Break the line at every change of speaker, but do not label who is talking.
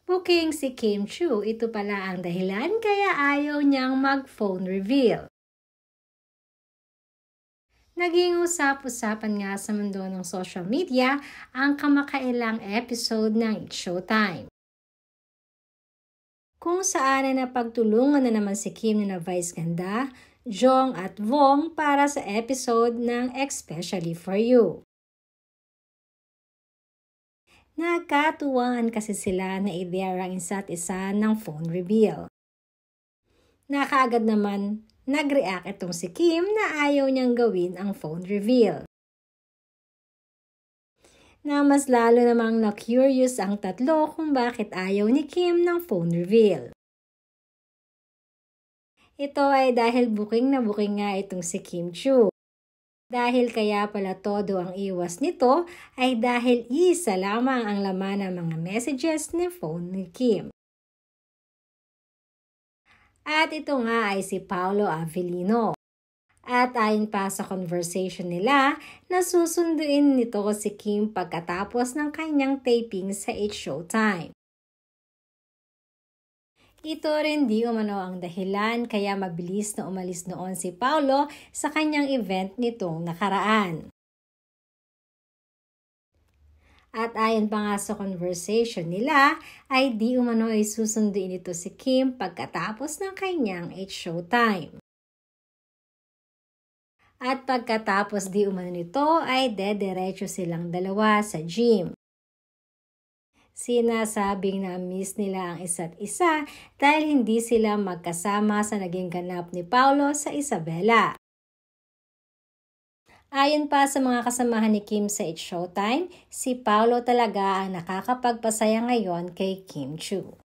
Booking si Kim Chiu, ito pala ang dahilan kaya ayaw niyang mag-phone reveal. Naging usap-usapan nga sa mundo ng social media ang kamakailang episode ng It's Showtime, kung saan ay napagtulungan na naman si Kim na Vice Ganda, Jong at Vong para sa episode ng Especially For You. Nagkatuwaan kasi sila na i-dare ang isa't isa ng phone reveal. Nakaagad naman nag-react itong si Kim na ayaw niyang gawin ang phone reveal. Na mas lalo namang na-curious ang tatlo kung bakit ayaw ni Kim ng phone reveal. Ito ay dahil booking na booking nga itong si Kim Chiu. Dahil kaya pala todo ang iwas nito ay dahil isa lamang ang laman ng mga messages ni phone ni Kim. At ito nga ay si Paolo Avellino. At ayon pa sa conversation nila, nasusunduin nito si Kim pagkatapos ng kanyang taping sa It's Showtime. Ito rin di umano ang dahilan kaya mabilis na umalis noon si Paolo sa kanyang event nitong nakaraan. At ayon pa nga sa conversation nila, ay di umano ay susunduin ito si Kim pagkatapos ng kanyang It's Showtime. At pagkatapos di umano nito ay dediretso silang dalawa sa gym. Sinasabing na miss nila ang isa't isa dahil hindi sila magkasama sa naging ganap ni Paolo sa Isabela. Ayon pa sa mga kasamahan ni Kim sa It's Showtime, si Paolo talaga ang nakakapagpasaya ngayon kay Kim Chiu.